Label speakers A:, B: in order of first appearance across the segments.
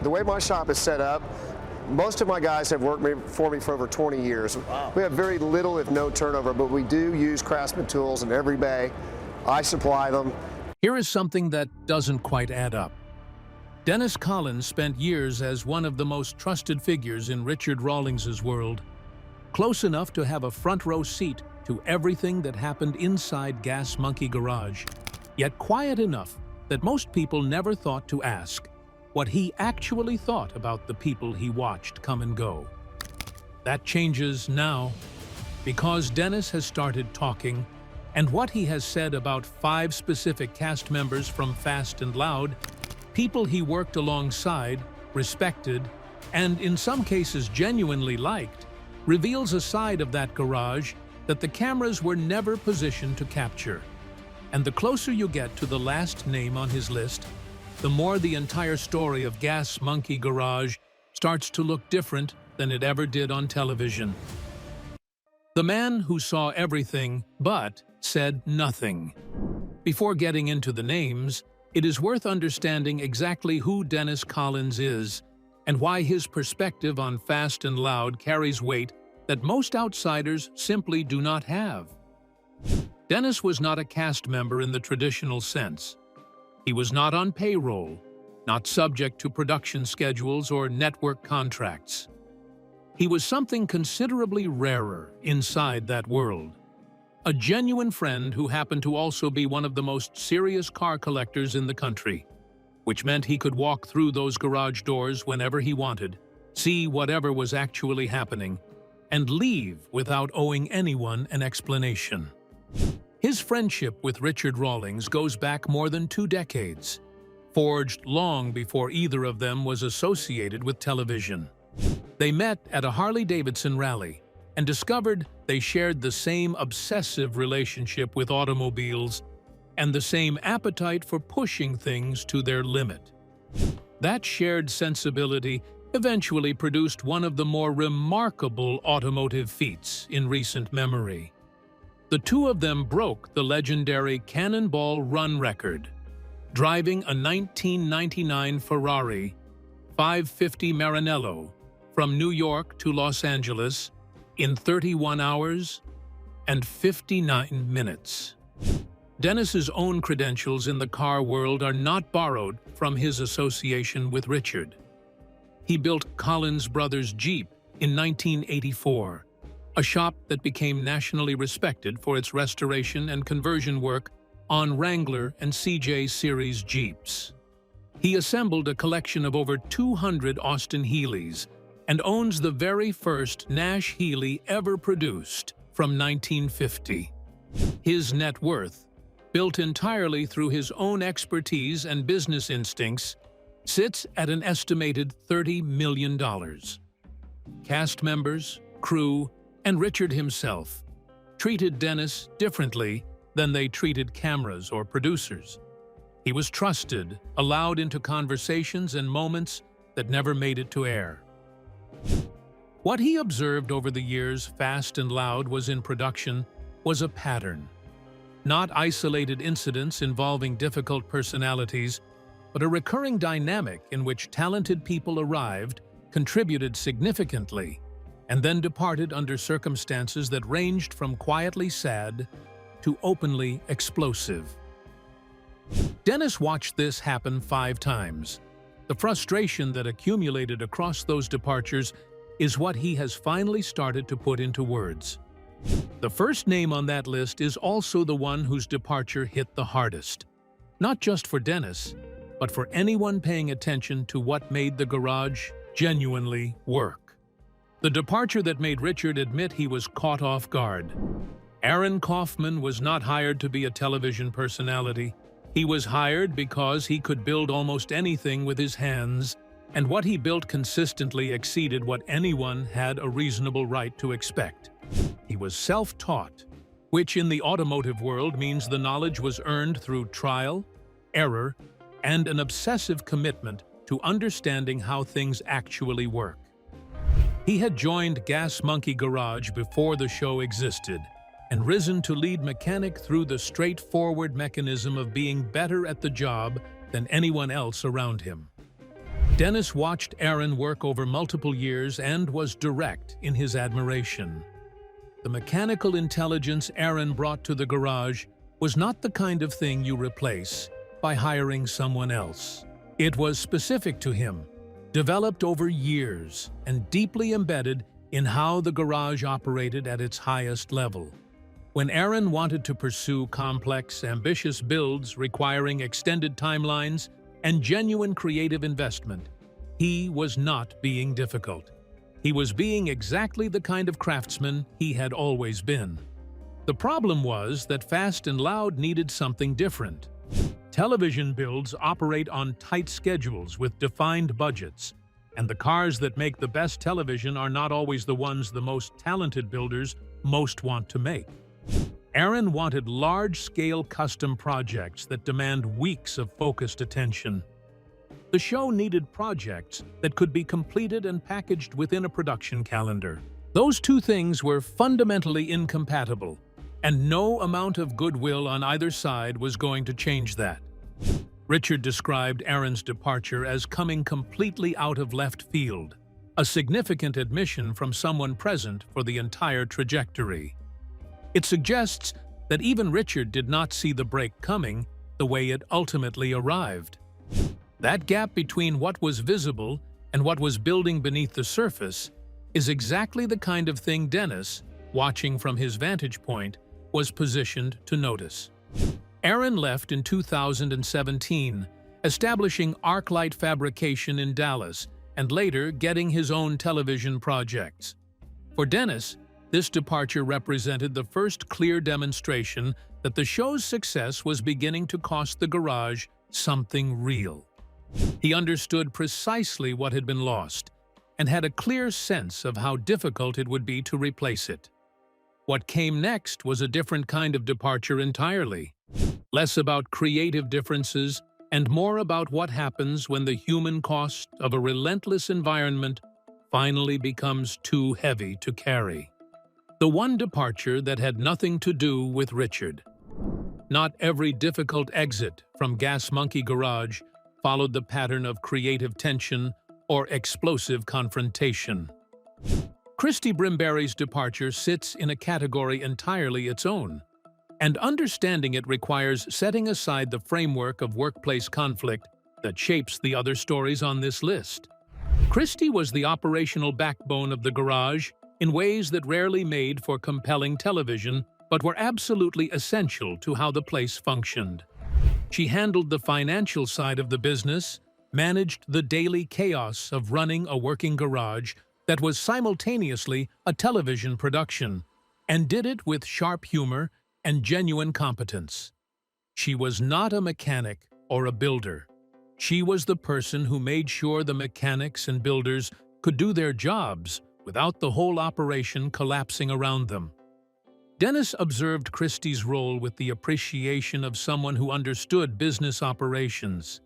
A: The way my shop is set up, most of my guys have worked for me for over 20 years.
B: Wow.
A: We have very little, if no turnover, but we do use Craftsman tools in every bay. I supply them.
C: Here is something that doesn't quite add up. Dennis Collins spent years as one of the most trusted figures in Richard Rawlings's world, close enough to have a front-row seat to everything that happened inside Gas Monkey Garage, yet quiet enough that most people never thought to ask what he actually thought about the people he watched come and go. That changes now, because Dennis has started talking, and what he has said about 5 specific cast members from Fast and Loud, people he worked alongside, respected, and in some cases genuinely liked, reveals a side of that garage that the cameras were never positioned to capture. And the closer you get to the last name on his list, the more the entire story of Gas Monkey Garage starts to look different than it ever did on television. The man who saw everything but said nothing. Before getting into the names, it is worth understanding exactly who Dennis Collins is and why his perspective on Fast and Loud carries weight that most outsiders simply do not have. Dennis was not a cast member in the traditional sense. He was not on payroll, not subject to production schedules or network contracts. He was something considerably rarer inside that world. A genuine friend who happened to also be one of the most serious car collectors in the country, which meant he could walk through those garage doors whenever he wanted, see whatever was actually happening, and leave without owing anyone an explanation. His friendship with Richard Rawlings goes back more than 2 decades, forged long before either of them was associated with television. They met at a Harley-Davidson rally and discovered they shared the same obsessive relationship with automobiles and the same appetite for pushing things to their limit. That shared sensibility eventually produced one of the more remarkable automotive feats in recent memory. The two of them broke the legendary Cannonball Run record, driving a 1999 Ferrari 550 Maranello from New York to Los Angeles in 31 hours and 59 minutes. Dennis's own credentials in the car world are not borrowed from his association with Richard. He built Collins Brothers Jeep in 1984, a shop that became nationally respected for its restoration and conversion work on Wrangler and CJ Series Jeeps. He assembled a collection of over 200 Austin Healys and owns the very first Nash Healy ever produced from 1950. His net worth, built entirely through his own expertise and business instincts, sits at an estimated $30 million. Cast members, crew, and Richard himself treated Dennis differently than they treated cameras or producers. He was trusted, allowed into conversations and moments that never made it to air. What he observed over the years Fast and Loud was in production was a pattern. Not isolated incidents involving difficult personalities, but a recurring dynamic in which talented people arrived, contributed significantly, and then departed under circumstances that ranged from quietly sad to openly explosive. Dennis watched this happen 5 times. The frustration that accumulated across those departures is what he has finally started to put into words. The first name on that list is also the one whose departure hit the hardest, not just for Dennis, but for anyone paying attention to what made the garage genuinely work. The departure that made Richard admit he was caught off guard. Aaron Kaufman was not hired to be a television personality. He was hired because he could build almost anything with his hands, and what he built consistently exceeded what anyone had a reasonable right to expect. He was self-taught, which in the automotive world means the knowledge was earned through trial, error, and an obsessive commitment to understanding how things actually work. He had joined Gas Monkey Garage before the show existed, and risen to lead mechanic through the straightforward mechanism of being better at the job than anyone else around him. Dennis watched Aaron work over multiple years and was direct in his admiration. The mechanical intelligence Aaron brought to the garage was not the kind of thing you replace by hiring someone else. It was specific to him, developed over years, and deeply embedded in how the garage operated at its highest level. When Aaron wanted to pursue complex, ambitious builds requiring extended timelines and genuine creative investment, he was not being difficult. He was being exactly the kind of craftsman he had always been. The problem was that Fast and Loud needed something different. Television builds operate on tight schedules with defined budgets, and the cars that make the best television are not always the ones the most talented builders most want to make. Aaron wanted large-scale custom projects that demand weeks of focused attention. The show needed projects that could be completed and packaged within a production calendar. Those two things were fundamentally incompatible, and no amount of goodwill on either side was going to change that. Richard described Aaron's departure as coming completely out of left field, a significant admission from someone present for the entire trajectory. It suggests that even Richard did not see the break coming the way it ultimately arrived. That gap between what was visible and what was building beneath the surface is exactly the kind of thing Dennis, watching from his vantage point, was positioned to notice. Aaron left in 2017, establishing ArcLight Fabrication in Dallas and later getting his own television projects. For Dennis, this departure represented the first clear demonstration that the show's success was beginning to cost the garage something real. He understood precisely what had been lost and had a clear sense of how difficult it would be to replace it. What came next was a different kind of departure entirely, less about creative differences and more about what happens when the human cost of a relentless environment finally becomes too heavy to carry. The one departure that had nothing to do with Richard. Not every difficult exit from Gas Monkey Garage followed the pattern of creative tension or explosive confrontation. Christy Brimberry's departure sits in a category entirely its own, and understanding it requires setting aside the framework of workplace conflict that shapes the other stories on this list. Christy was the operational backbone of the garage in ways that rarely made for compelling television, but were absolutely essential to how the place functioned. She handled the financial side of the business, managed the daily chaos of running a working garage that was simultaneously a television production, and did it with sharp humor and genuine competence. She was not a mechanic or a builder. She was the person who made sure the mechanics and builders could do their jobs without the whole operation collapsing around them. Dennis observed Christie's role with the appreciation of someone who understood business operations.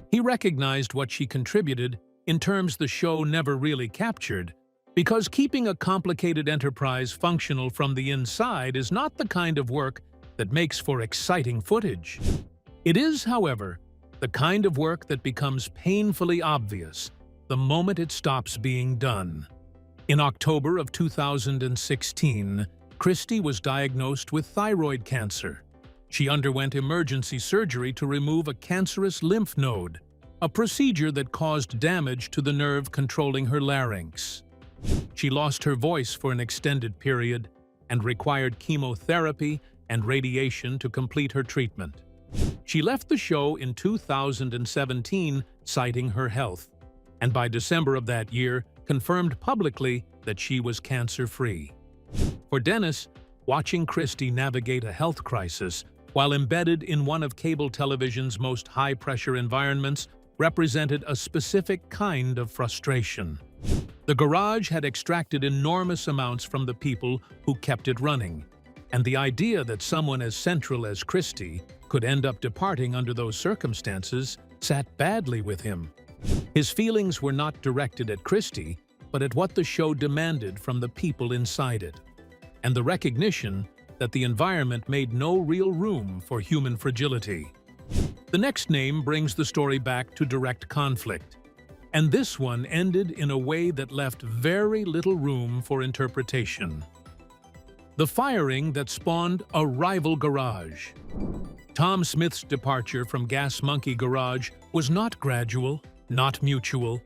C: He recognized what she contributed in terms the show never really captured, because keeping a complicated enterprise functional from the inside is not the kind of work that makes for exciting footage. It is, however, the kind of work that becomes painfully obvious the moment it stops being done. In October of 2016, Christy was diagnosed with thyroid cancer. She underwent emergency surgery to remove a cancerous lymph node, a procedure that caused damage to the nerve controlling her larynx. She lost her voice for an extended period and required chemotherapy and radiation to complete her treatment. She left the show in 2017, citing her health, and by December of that year, confirmed publicly that she was cancer-free. For Dennis, watching Christy navigate a health crisis while embedded in one of cable television's most high-pressure environments represented a specific kind of frustration. The garage had extracted enormous amounts from the people who kept it running, and the idea that someone as central as Christy could end up departing under those circumstances sat badly with him. His feelings were not directed at Christy, but at what the show demanded from the people inside it, and the recognition that the environment made no real room for human fragility. The next name brings the story back to direct conflict. And this one ended in a way that left very little room for interpretation. The firing that spawned a rival garage. Tom Smith's departure from Gas Monkey Garage was not gradual, not mutual,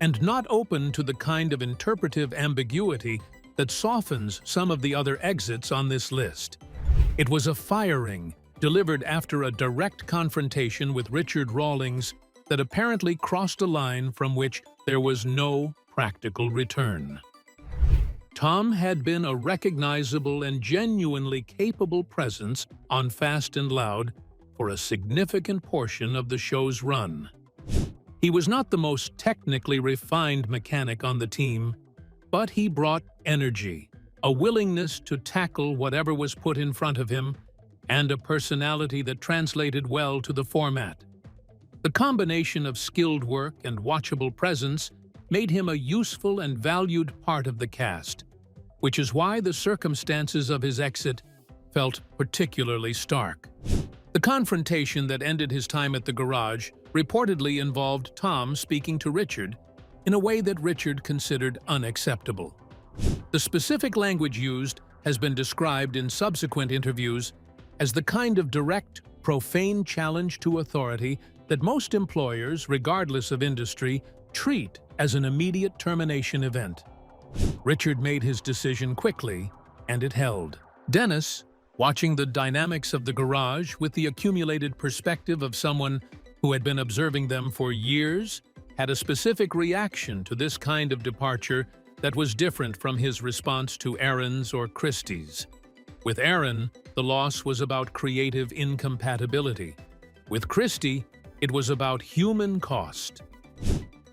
C: and not open to the kind of interpretive ambiguity that softens some of the other exits on this list. It was a firing delivered after a direct confrontation with Richard Rawlings that apparently crossed a line from which there was no practical return. Tom had been a recognizable and genuinely capable presence on Fast and Loud for a significant portion of the show's run. He was not the most technically refined mechanic on the team, but he brought energy, a willingness to tackle whatever was put in front of him, and a personality that translated well to the format. The combination of skilled work and watchable presence made him a useful and valued part of the cast, which is why the circumstances of his exit felt particularly stark. The confrontation that ended his time at the garage reportedly involved Tom speaking to Richard in a way that Richard considered unacceptable. The specific language used has been described in subsequent interviews as the kind of direct, profane challenge to authority that most employers, regardless of industry, treat as an immediate termination event. Richard made his decision quickly, and it held. Dennis, watching the dynamics of the garage with the accumulated perspective of someone who had been observing them for years, had a specific reaction to this kind of departure that was different from his response to Aaron's or Christy's. With Aaron, the loss was about creative incompatibility. With Christy, it was about human cost.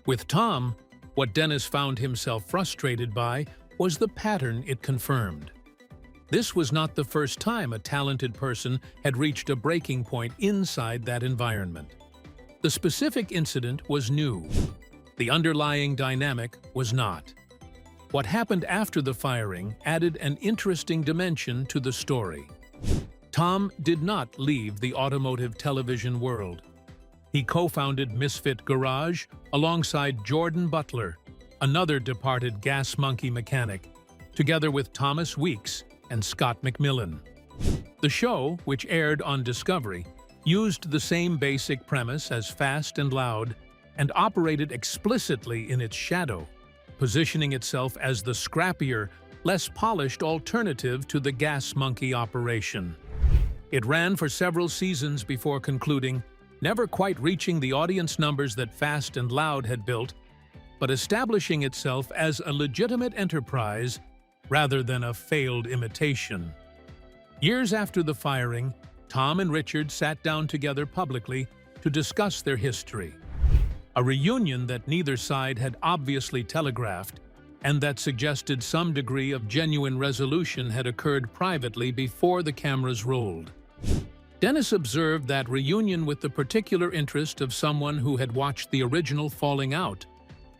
C: With Tom, what Dennis found himself frustrated by was the pattern it confirmed. This was not the first time a talented person had reached a breaking point inside that environment. The specific incident was new. The underlying dynamic was not. What happened after the firing added an interesting dimension to the story. Tom did not leave the automotive television world. He co-founded Misfit Garage alongside Jordan Butler, another departed Gas Monkey mechanic, together with Thomas Weeks and Scott McMillan. The show, which aired on Discovery, used the same basic premise as Fast and Loud and operated explicitly in its shadow, positioning itself as the scrappier, less polished alternative to the Gas Monkey operation. It ran for several seasons before concluding, never quite reaching the audience numbers that Fast and Loud had built, but establishing itself as a legitimate enterprise rather than a failed imitation. Years after the firing, Tom and Richard sat down together publicly to discuss their history. A reunion that neither side had obviously telegraphed, and that suggested some degree of genuine resolution had occurred privately before the cameras rolled. Dennis observed that reunion with the particular interest of someone who had watched the original falling out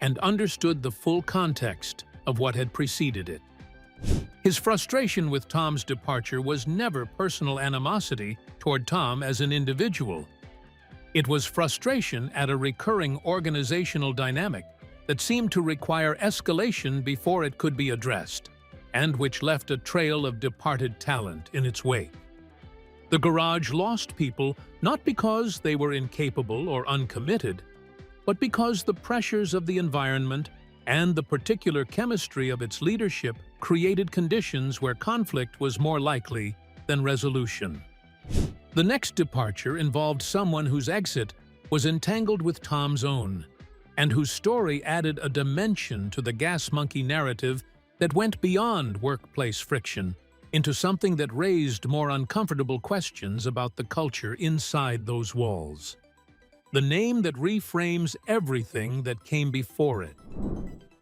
C: and understood the full context of what had preceded it. His frustration with Tom's departure was never personal animosity toward Tom as an individual. It was frustration at a recurring organizational dynamic that seemed to require escalation before it could be addressed, and which left a trail of departed talent in its wake. The garage lost people not because they were incapable or uncommitted, but because the pressures of the environment and the particular chemistry of its leadership created conditions where conflict was more likely than resolution. The next departure involved someone whose exit was entangled with Tom's own, and whose story added a dimension to the Gas Monkey narrative that went beyond workplace friction into something that raised more uncomfortable questions about the culture inside those walls. The name that reframes everything that came before it.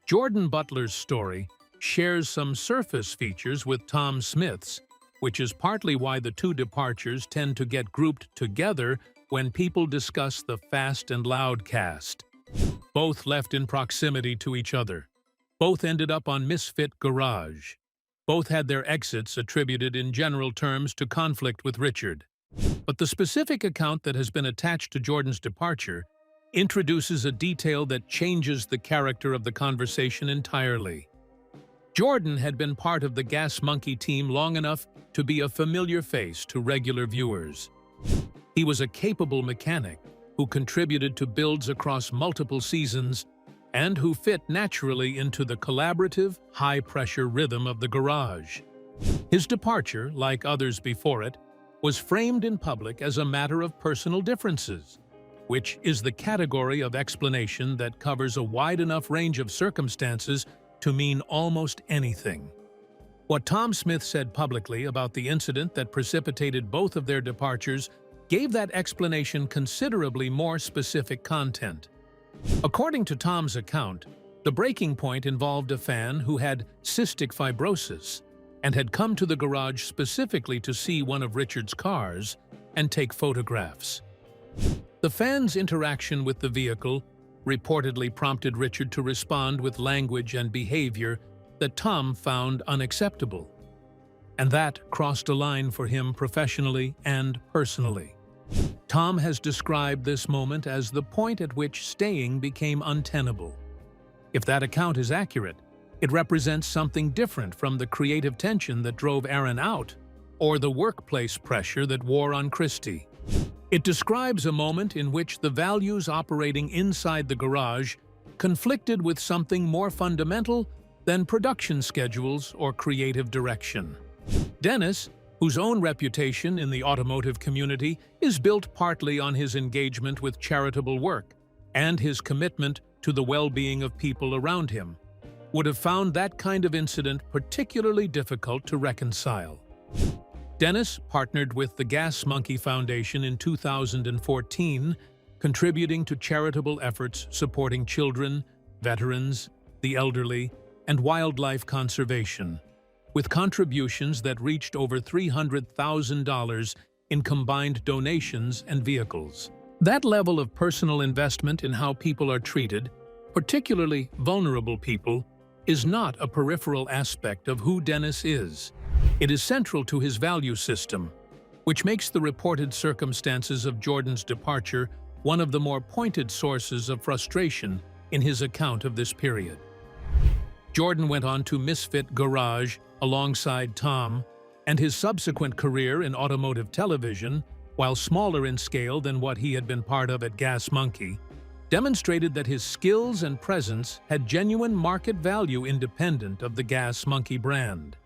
C: Jordan Butler's story shares some surface features with Tom Smith's, which is partly why the two departures tend to get grouped together when people discuss the Fast and Loud cast. Both left in proximity to each other. Both ended up on Misfit Garage. Both had their exits attributed in general terms to conflict with Richard. But the specific account that has been attached to Jordan's departure introduces a detail that changes the character of the conversation entirely. Jordan had been part of the Gas Monkey team long enough to be a familiar face to regular viewers. He was a capable mechanic who contributed to builds across multiple seasons and who fit naturally into the collaborative, high-pressure rhythm of the garage. His departure, like others before it, was framed in public as a matter of personal differences, which is the category of explanation that covers a wide enough range of circumstances to mean almost anything. What Tom Smith said publicly about the incident that precipitated both of their departures gave that explanation considerably more specific content. According to Tom's account, the breaking point involved a fan who had cystic fibrosis and had come to the garage specifically to see one of Richard's cars and take photographs. The fan's interaction with the vehicle reportedly prompted Richard to respond with language and behavior that Tom found unacceptable, and that crossed a line for him professionally and personally. Tom has described this moment as the point at which staying became untenable. If that account is accurate, it represents something different from the creative tension that drove Aaron out or the workplace pressure that wore on Christy. It describes a moment in which the values operating inside the garage conflicted with something more fundamental than production schedules or creative direction. Dennis, whose own reputation in the automotive community is built partly on his engagement with charitable work and his commitment to the well-being of people around him, would have found that kind of incident particularly difficult to reconcile. Dennis partnered with the Gas Monkey Foundation in 2014, contributing to charitable efforts supporting children, veterans, the elderly, and wildlife conservation, with contributions that reached over $300,000 in combined donations and vehicles. That level of personal investment in how people are treated, particularly vulnerable people, is not a peripheral aspect of who Dennis is. It is central to his value system, which makes the reported circumstances of Jordan's departure one of the more pointed sources of frustration in his account of this period. Jordan went on to Misfit Garage alongside Tom, and his subsequent career in automotive television, while smaller in scale than what he had been part of at Gas Monkey, demonstrated that his skills and presence had genuine market value independent of the Gas Monkey brand.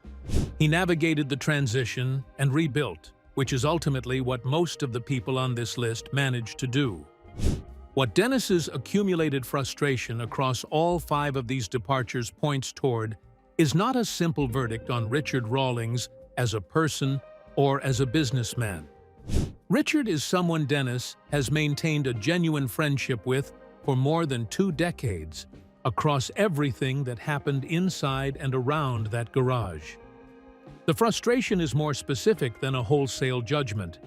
C: He navigated the transition and rebuilt, which is ultimately what most of the people on this list managed to do. What Dennis's accumulated frustration across all 5 of these departures points toward is not a simple verdict on Richard Rawlings as a person or as a businessman. Richard is someone Dennis has maintained a genuine friendship with for more than 2 decades, across everything that happened inside and around that garage. The frustration is more specific than a wholesale judgment.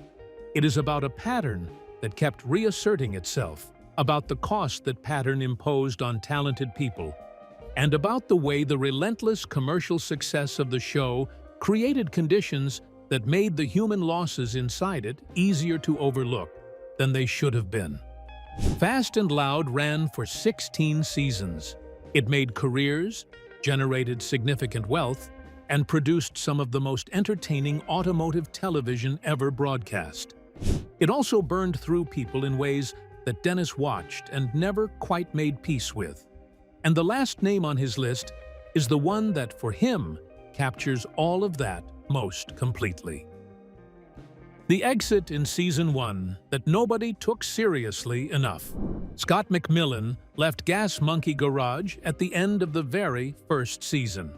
C: It is about a pattern that kept reasserting itself, about the cost that pattern imposed on talented people, and about the way the relentless commercial success of the show created conditions that made the human losses inside it easier to overlook than they should have been. Fast and Loud ran for 16 seasons. It made careers, generated significant wealth, and produced some of the most entertaining automotive television ever broadcast. It also burned through people in ways that Dennis watched and never quite made peace with. And the last name on his list is the one that, for him, captures all of that most completely. The exit in Season 1 that nobody took seriously enough. Scott McMillan left Gas Monkey Garage at the end of the very first season,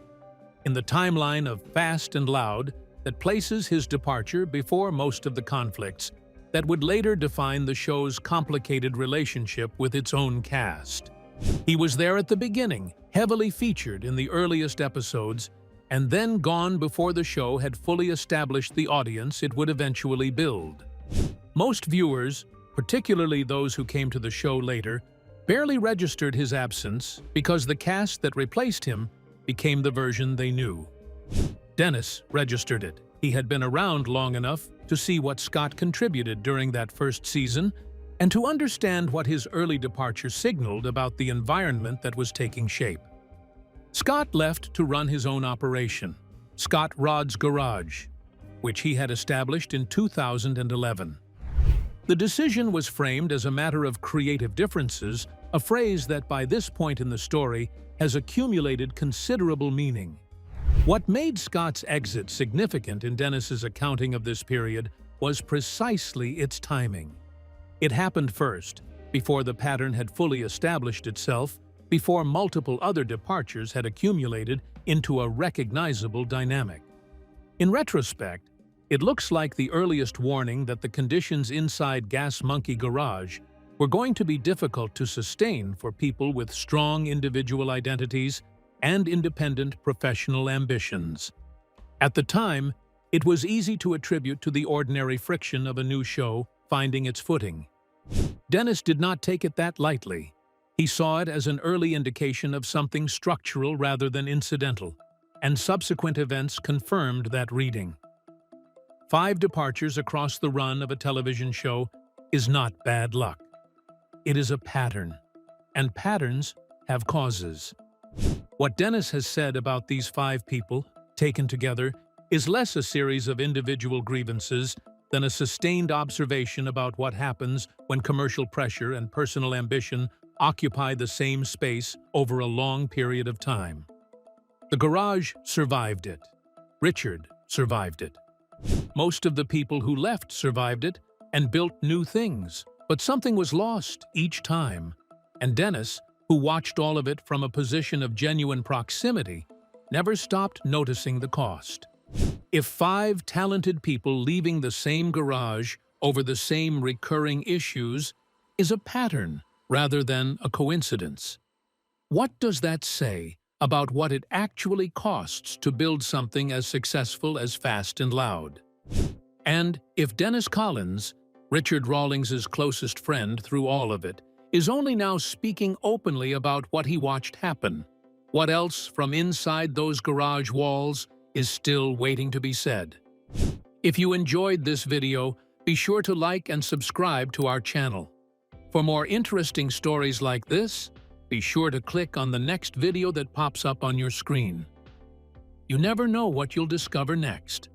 C: in the timeline of Fast and Loud that places his departure before most of the conflicts that would later define the show's complicated relationship with its own cast. He was there at the beginning, heavily featured in the earliest episodes, and then gone before the show had fully established the audience it would eventually build. Most viewers, particularly those who came to the show later, barely registered his absence because the cast that replaced him became the version they knew. Dennis registered it. He had been around long enough to see what Scott contributed during that first season, and to understand what his early departure signaled about the environment that was taking shape. Scott left to run his own operation, Scott Rod's Garage, which he had established in 2011. The decision was framed as a matter of creative differences, a phrase that by this point in the story has accumulated considerable meaning. What made Scott's exit significant in Dennis's accounting of this period was precisely its timing. It happened first, before the pattern had fully established itself, before multiple other departures had accumulated into a recognizable dynamic. In retrospect, it looks like the earliest warning that the conditions inside Gas Monkey Garage were going to be difficult to sustain for people with strong individual identities and independent professional ambitions. At the time, it was easy to attribute to the ordinary friction of a new show finding its footing. Dennis did not take it that lightly. He saw it as an early indication of something structural rather than incidental, and subsequent events confirmed that reading. 5 departures across the run of a television show is not bad luck. It is a pattern, and patterns have causes. What Dennis has said about these 5 people, taken together, is less a series of individual grievances than a sustained observation about what happens when commercial pressure and personal ambition occupy the same space over a long period of time. The garage survived it. Richard survived it. Most of the people who left survived it and built new things, but something was lost each time, and Dennis, who watched all of it from a position of genuine proximity, never stopped noticing the cost. If 5 talented people leaving the same garage over the same recurring issues is a pattern rather than a coincidence, what does that say about what it actually costs to build something as successful as Fast and Loud? And if Dennis Collins, Richard Rawlings' closest friend through all of it, is only now speaking openly about what he watched happen, what else from inside those garage walls is still waiting to be said? If you enjoyed this video, be sure to like and subscribe to our channel. For more interesting stories like this, be sure to click on the next video that pops up on your screen. You never know what you'll discover next.